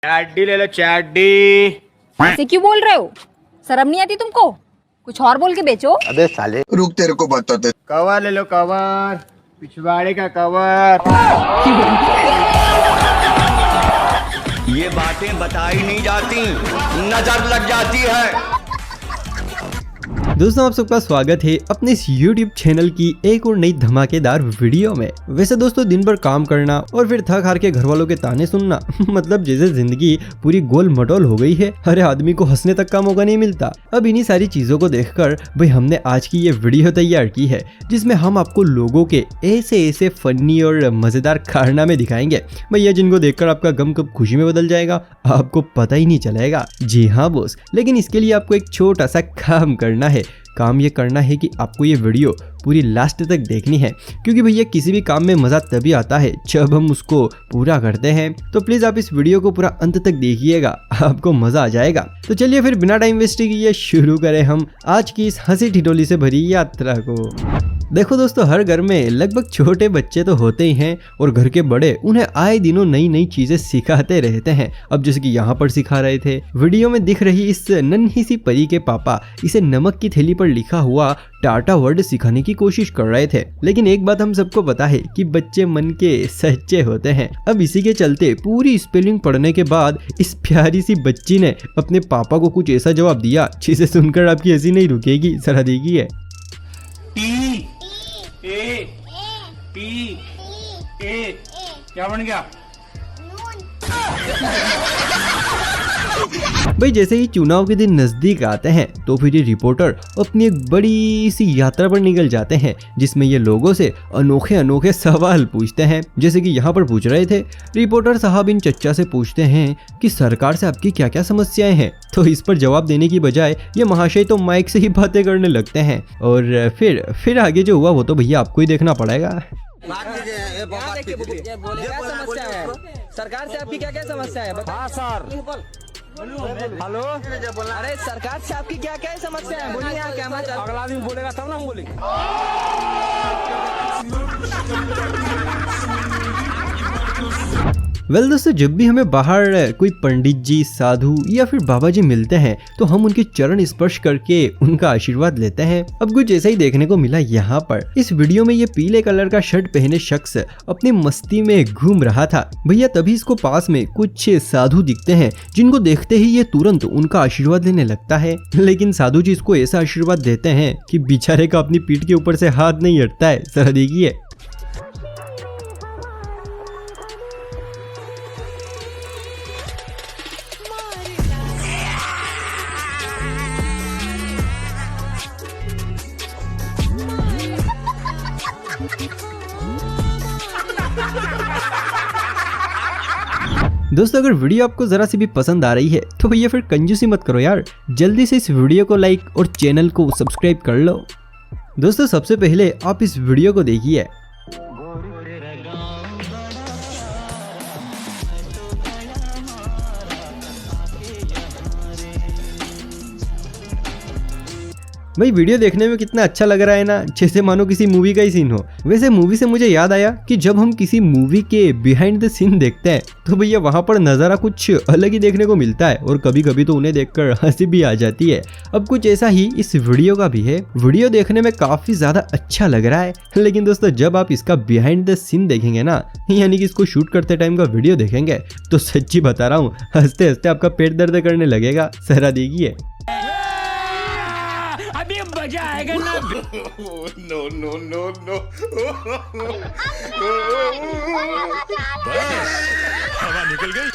चैड्डी ले लो चैड्डी। ऐसे क्यों बोल रहे हो? शर्म नहीं आती तुमको? कुछ और बोल के बेचो। अबे साले रुक, तेरे को बताते। कवर ले लो कवर, पिछवाड़े का कवर। ये बातें बताई नहीं जाती, नजर लग जाती है। दोस्तों आप सबका स्वागत है अपने इस YouTube चैनल की एक और नई धमाकेदार वीडियो में। वैसे दोस्तों दिन भर काम करना और फिर थक हार के घर वालों के ताने सुनना मतलब जैसे जिंदगी पूरी गोल मटोल हो गई है। हर आदमी को हंसने तक का मौका नहीं मिलता। अब इन्हीं सारी चीजों को देखकर भाई हमने आज की ये वीडियो तैयार की है, जिसमें हम आपको लोगों के ऐसे फनी और मजेदार कारनामे दिखाएंगे भैया, जिनको देखकर आपका गम कब खुशी में बदल जाएगा आपको पता ही नहीं चलेगा। जी हाँ बॉस, लेकिन इसके लिए आपको एक छोटा सा काम करना है। काम ये करना है कि आपको ये वीडियो पूरी लास्ट तक देखनी है, क्योंकि भैया किसी भी काम में मज़ा तभी आता है जब हम उसको पूरा करते हैं। तो प्लीज़ आप इस वीडियो को पूरा अंत तक देखिएगा, आपको मज़ा आ जाएगा। तो चलिए फिर बिना टाइम वेस्ट किए शुरू करें हम आज की इस हंसी ठिठोली से भरी यात्रा को। देखो दोस्तों, हर घर में लगभग छोटे बच्चे तो होते ही हैं और घर के बड़े उन्हें आए दिनों नई नई चीजें सिखाते रहते हैं। अब जैसे कि यहाँ पर सिखा रहे थे, वीडियो में दिख रही इस नन्ही सी परी के पापा इसे नमक की थैली पर लिखा हुआ टाटा वर्ड सिखाने की कोशिश कर रहे थे। लेकिन एक बात हम सबको पता है कि बच्चे मन के सच्चे होते हैं। अब इसी के चलते पूरी स्पेलिंग पढ़ने के बाद इस प्यारी सी बच्ची ने अपने पापा को कुछ ऐसा जवाब दिया जिसे सुनकर आपकी हंसी नहीं रुकेगी। जरा देखिए। ए क्या बन गया? भाई जैसे ही चुनाव के दिन नजदीक आते हैं तो फिर ये रिपोर्टर अपनी एक बड़ी सी यात्रा पर निकल जाते हैं, जिसमें ये लोगों से अनोखे सवाल पूछते हैं। जैसे कि यहाँ पर पूछ रहे थे, रिपोर्टर साहब इन चच्चा से पूछते हैं कि सरकार से आपकी क्या क्या समस्याएं हैं। तो इस पर जवाब देने की बजाय ये महाशय तो माइक से ही बातें करने लगते हैं। और फिर आगे जो हुआ वो तो भैया आपको ही देखना पड़ेगा। सरकार से आपकी क्या क्या समस्या है? हाँ सर। हेलो, अरे सरकार से आपकी क्या क्या समस्या है? बोलिए। यहाँ क्या अगला आदमी बोलेगा तब ना हम बोलेंगे। वेल दोस्तों, जब भी हमें बाहर कोई पंडित जी, साधु या फिर बाबा जी मिलते हैं तो हम उनके चरण स्पर्श करके उनका आशीर्वाद लेते हैं। अब कुछ ऐसा ही देखने को मिला यहाँ पर। इस वीडियो में ये पीले कलर का शर्ट पहने शख्स अपनी मस्ती में घूम रहा था भैया, तभी इसको पास में कुछ साधु दिखते हैं, जिनको देखते ही ये तुरंत उनका आशीर्वाद लेने लगता है। लेकिन साधु जी इसको ऐसा आशीर्वाद देते हैं कि बेचारे का अपनी पीठ के ऊपर से हाथ नहीं हटता है। जरा देखिए। दोस्तों अगर वीडियो आपको जरा सी भी पसंद आ रही है तो भैया फिर कंजूसी मत करो यार, जल्दी से इस वीडियो को लाइक और चैनल को सब्सक्राइब कर लो। दोस्तों सबसे पहले आप इस वीडियो को देखिए। भाई वीडियो देखने में कितना अच्छा लग रहा है ना, जैसे मानो किसी मूवी का ही सीन हो। वैसे मूवी से मुझे याद आया कि जब हम किसी मूवी के बिहाइंड द सीन देखते हैं तो भैया वहां पर नज़ारा कुछ अलग ही देखने को मिलता है और कभी कभी तो उन्हें देखकर हंसी भी आ जाती है। अब कुछ ऐसा ही इस वीडियो का भी है। वीडियो देखने में काफी ज्यादा अच्छा लग रहा है, लेकिन दोस्तों जब आप इसका बिहाइंड द सीन देखेंगे ना, यानी कि इसको शूट करते टाइम का वीडियो देखेंगे, तो सच्ची बता रहा हूँ हंसते हंसते आपका पेट दर्द करने लगेगा। जरा देखिए। अभी मजा आएगा ना। No no no no. हवा निकल गई।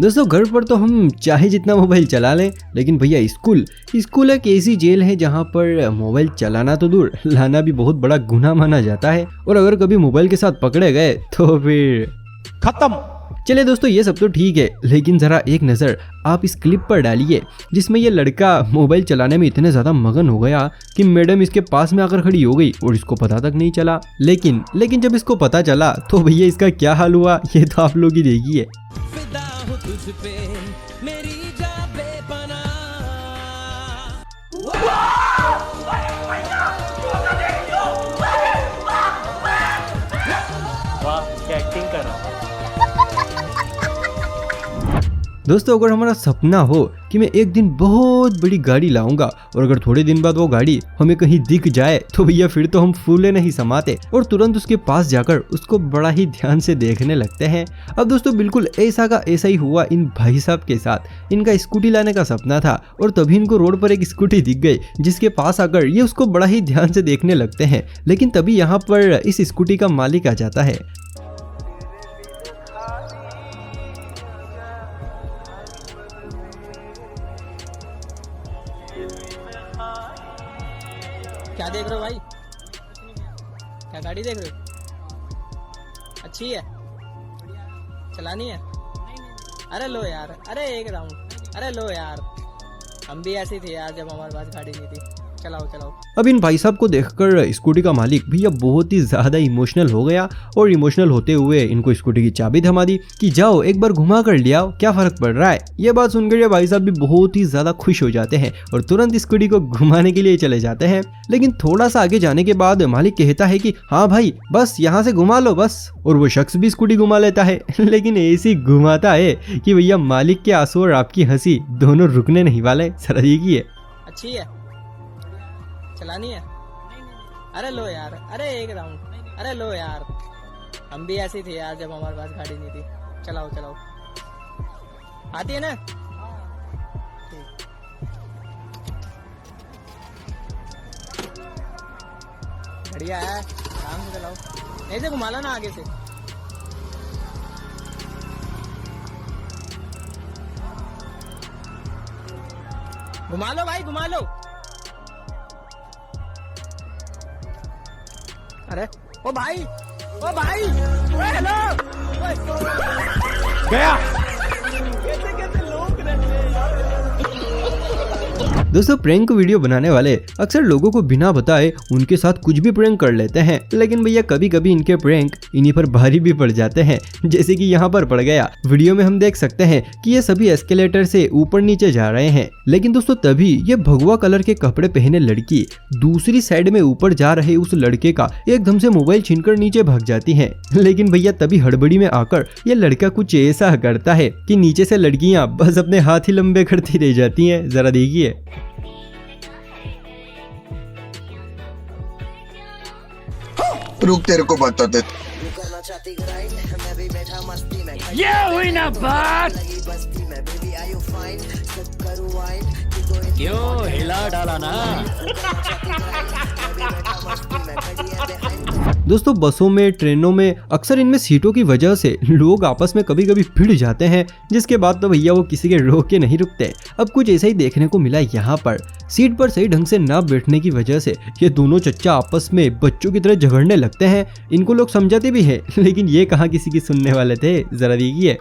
दोस्तों घर पर तो हम चाहे जितना मोबाइल चला लें, लेकिन भैया स्कूल एक ऐसी जेल है जहां पर मोबाइल चलाना तो दूर, लाना भी बहुत बड़ा गुनाह माना जाता है। और अगर कभी मोबाइल के साथ पकड़े गए तो फिर खत्म। चलिए दोस्तों ये सब तो ठीक है, लेकिन जरा एक नज़र आप इस क्लिप पर डालिए, जिसमें ये लड़का मोबाइल चलाने में इतने ज़्यादा मगन हो गया कि मैडम इसके पास में आकर खड़ी हो गई और इसको पता तक नहीं चला। लेकिन जब इसको पता चला तो भैया इसका क्या हाल हुआ ये तो आप लोग ही देखिए। वाह क्या एक्टिंग कर रहा है। दोस्तों अगर हमारा सपना हो कि मैं एक दिन बहुत बड़ी गाड़ी लाऊंगा और अगर थोड़े दिन बाद वो गाड़ी हमें कहीं दिख जाए तो भैया फिर तो हम फूले नहीं समाते और तुरंत उसके पास जाकर उसको बड़ा ही ध्यान से देखने लगते हैं। अब दोस्तों बिल्कुल ऐसा का ऐसा ही हुआ इन भाई साहब के साथ। इनका स्कूटी लाने का सपना था और तभी इनको रोड पर एक स्कूटी दिख गई जिसके पास आकर ये उसको बड़ा ही ध्यान से देखने लगते हैं। लेकिन तभी यहाँ पर इस स्कूटी का मालिक आ जाता है। क्या देख रहे हो भाई? क्या गाड़ी देख रहे हो? अच्छी है, चलानी है? अरे लो यार, अरे एक राउंड, अरे लो यार, हम भी ऐसे थे यार जब हमारे पास गाड़ी नहीं थी। चलाओ चलाओ। अब इन भाई साहब को देखकर स्कूटी का मालिक भैया बहुत ही ज्यादा इमोशनल हो गया और इमोशनल होते हुए इनको स्कूटी की चाबी थमा दी कि जाओ एक बार घुमा कर ले आओ, क्या फर्क पड़ रहा है। ये बात सुनकर ये भाई साहब भी बहुत ही ज्यादा खुश हो जाते हैं और तुरंत स्कूटी को घुमाने के लिए चले जाते हैं। लेकिन थोड़ा सा आगे जाने के बाद मालिक कहता है कि हाँ भाई बस यहाँ से घुमा लो बस, और वो शख्स भी स्कूटी घुमा लेता है। लेकिन ऐसी घुमाता है कि भैया मालिक के आंसू और आपकी हंसी दोनों रुकने नहीं वाले। सर देखिए, अच्छी है, चलानी है? अरे लो यार, अरे एक राउंड, अरे लो यार, हम भी ऐसे थे यार जब हमारे पास गाड़ी नहीं थी। चलाओ चलाओ। आती है ना? बढ़िया है, आराम से चलाओ। ऐसे घुमा लो ना आगे से। घुमा लो भाई, घुमा लो। अरे ओ भाई, ओ भाई, ओए हेलो, गया। कैसे कैसे लोग रहते हैं यार। दोस्तों प्रैंक वीडियो बनाने वाले अक्सर लोगों को बिना बताए उनके साथ कुछ भी प्रैंक कर लेते हैं। लेकिन भैया कभी कभी इनके प्रैंक इन्हीं पर भारी भी पड़ जाते हैं, जैसे कि यहाँ पर पड़ गया। वीडियो में हम देख सकते हैं कि ये सभी एस्केलेटर से ऊपर नीचे जा रहे हैं। लेकिन दोस्तों तभी ये भगवा कलर के कपड़े पहने लड़की दूसरी साइड में ऊपर जा रहे उस लड़के का एकदम से मोबाइल छीनकर नीचे भाग जाती है। लेकिन भैया तभी हड़बड़ी में आकर ये लड़का कुछ ऐसा करता है कि नीचे से लड़कियां बस अपने हाथ ही लंबे करती रह जाती हैं। जरा देखिए। रुक तेरे को बताते। ये हुई ना बात। क्यों हिला डाला ना। दोस्तों बसों में ट्रेनों में अक्सर इनमें सीटों की वजह से लोग आपस में कभी कभी भिड़ जाते हैं, जिसके बाद तो भैया वो किसी के रोक के नहीं रुकते। अब कुछ ऐसा ही देखने को मिला यहाँ पर। सीट पर सही ढंग से ना बैठने की वजह से ये दोनों चच्चा आपस में बच्चों की तरह झगड़ने लगते हैं। इनको लोग समझाते भी हैं, लेकिन ये कहाँ किसी की सुनने वाले थे। जरा देखिए।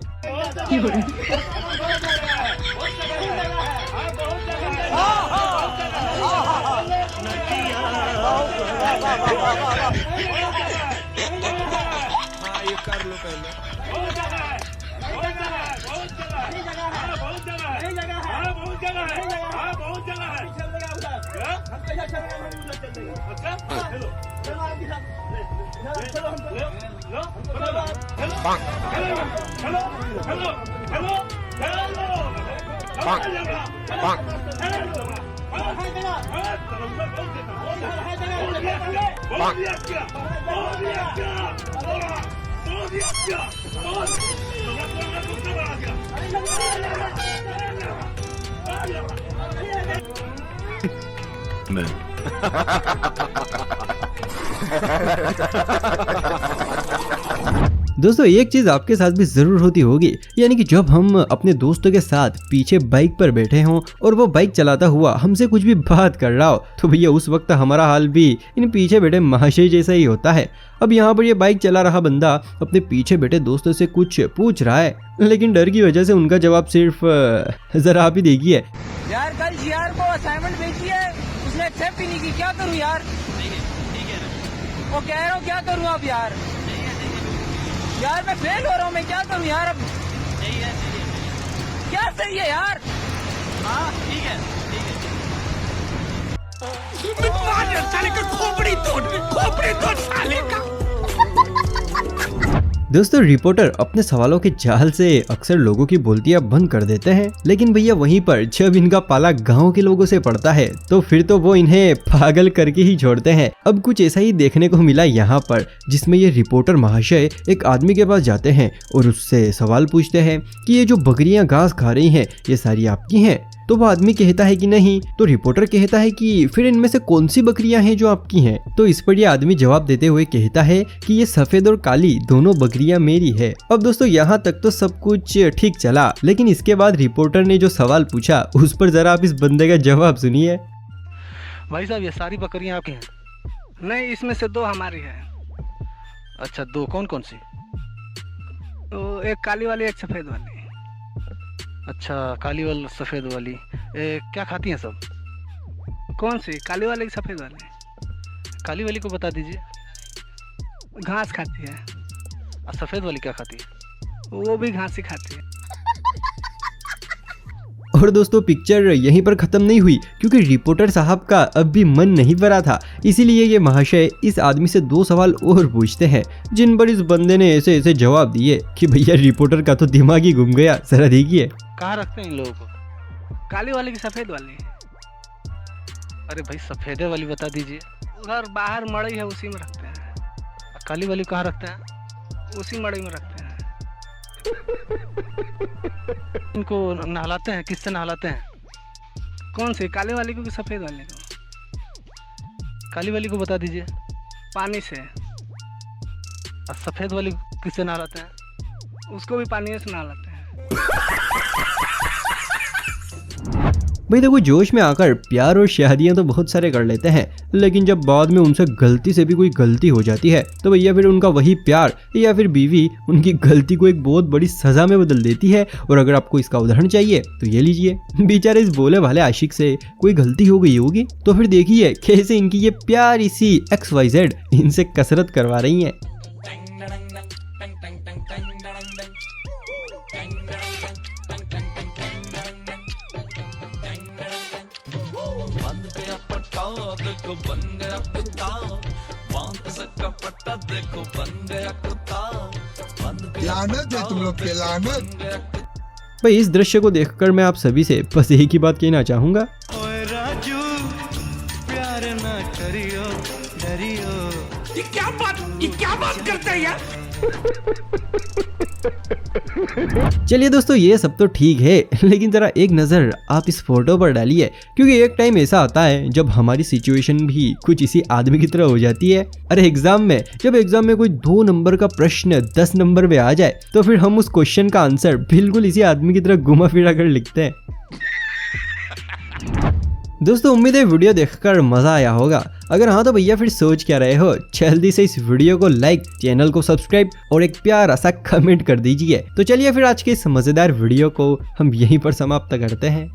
दोस्तों एक चीज आपके साथ भी जरूर होती होगी, यानी कि जब हम अपने दोस्तों के साथ पीछे बाइक पर बैठे हों और वो बाइक चलाता हुआ हमसे कुछ भी बात कर रहा हो, तो भैया उस वक्त हमारा हाल भी इन पीछे बैठे महाशय जैसा ही होता है। अब यहाँ पर ये बाइक चला रहा बंदा अपने पीछे बैठे दोस्तों से कुछ पूछ रहा है, लेकिन डर की वजह से उनका जवाब सिर्फ जरा आप ही देखिए। यार कल जीआर को असाइनमेंट भेजी है, उसने एक्सेप्ट ही नहीं की। क्या करूं यार? वो कह रहा हूँ क्या करूं अब यार? यार मैं फेल हो रहा हूँ, मैं क्या करूं यार अब? क्या सही है यार? हाँ ठीक है साले का खोपड़ी तोड़ साले का। दोस्तों रिपोर्टर अपने सवालों के जाल से अक्सर लोगों की बोलतियां बंद कर देते हैं, लेकिन भैया वहीं पर जब इनका पाला गांव के लोगों से पड़ता है तो फिर तो वो इन्हें पागल करके ही छोड़ते हैं। अब कुछ ऐसा ही देखने को मिला यहाँ पर, जिसमें ये रिपोर्टर महाशय एक आदमी के पास जाते हैं और उससे सवाल पूछते हैं कि ये जो बकरियां घास खा रही हैं ये सारी आपकी हैं? तो वो आदमी कहता है कि नहीं। तो रिपोर्टर कहता है कि फिर इनमें से कौन सी बकरियां हैं जो आपकी हैं? तो इस पर ये आदमी जवाब देते हुए कहता है कि ये सफेद और काली दोनों बकरियां मेरी है। अब दोस्तों यहाँ तक तो सब कुछ ठीक चला, लेकिन इसके बाद रिपोर्टर ने जो सवाल पूछा उस पर जरा आप इस बंदे का जवाब सुनिए। भाई साहब ये सारी बकरियां आपकी हैं? नहीं, इसमें से 2 हमारी है। अच्छा, 2 कौन कौन सी? तो एक काली वाली, एक सफेद वाली। अच्छा, काली वाली सफ़ेद वाली। क्या खाती हैं सब? कौन सी, काली वाली की सफेद वाली? काली वाली को बता दीजिए। घास खाती है। और सफ़ेद वाली क्या खाती है? वो भी घास ही खाती है। और दोस्तों पिक्चर यहीं पर खत्म नहीं हुई, क्योंकि रिपोर्टर साहब का अब भी मन नहीं भरा था। इसीलिए ये महाशय इस आदमी से 2 सवाल और पूछते हैं, जिन पर इस बंदे ने ऐसे ऐसे जवाब दिए कि भैया रिपोर्टर का तो दिमाग ही घूम गया। जरा देखिए। कहाँ रखते हैं इन लोगों को? काली वाली की सफेद वाली? अरे भाई सफ़ेदे वाली बता दीजिए। उधर बाहर मड़ई है, उसी में रखते हैं। काली वाली कहाँ रखते हैं? उसी मड़ई में रखते हैं। इनको नहलाते हैं? किससे नहलाते हैं? कौन सी, काली वाली को कि सफेद वाली को? काली वाली को बता दीजिए। पानी से। और सफ़ेद वाली किससे नहलाते हैं? उसको भी पानी से नहलाते हैं। भाई देखो, जोश में आकर प्यार और शादियां तो बहुत सारे कर लेते हैं, लेकिन जब बाद में उनसे गलती से भी कोई गलती हो जाती है तो भैया फिर उनका वही प्यार या फिर बीवी उनकी गलती को एक बहुत बड़ी सजा में बदल देती है। और अगर आपको इसका उदाहरण चाहिए तो ये लीजिए। बेचारे इस भोले भाले आशिक से कोई गलती हो गई होगी तो फिर देखिए कैसे इनकी ये प्यारी सी XYZ इनसे कसरत करवा रही है। लानत है तुम लोग पे, लानत। भाई इस दृश्य को देखकर मैं आप सभी से बस एक ही बात कहना चाहूंगा, क्या बात करते हैं यार? चलिए दोस्तों ये सब तो ठीक है, लेकिन जरा एक नज़र आप इस फोटो पर डालिए, क्योंकि एक टाइम ऐसा आता है जब हमारी सिचुएशन भी कुछ इसी आदमी की तरह हो जाती है। अरे जब एग्जाम में कोई 2 नंबर का प्रश्न 10 नंबर पे आ जाए तो फिर हम उस क्वेश्चन का आंसर बिल्कुल इसी आदमी की तरह घुमा फिरा कर लिखते हैं। दोस्तों उम्मीद है वीडियो देखकर मजा आया होगा। अगर हाँ तो भैया फिर सोच क्या रहे हो, जल्दी से इस वीडियो को लाइक, चैनल को सब्सक्राइब और एक प्यारा सा कमेंट कर दीजिए। तो चलिए फिर आज के इस मजेदार वीडियो को हम यहीं पर समाप्त करते हैं।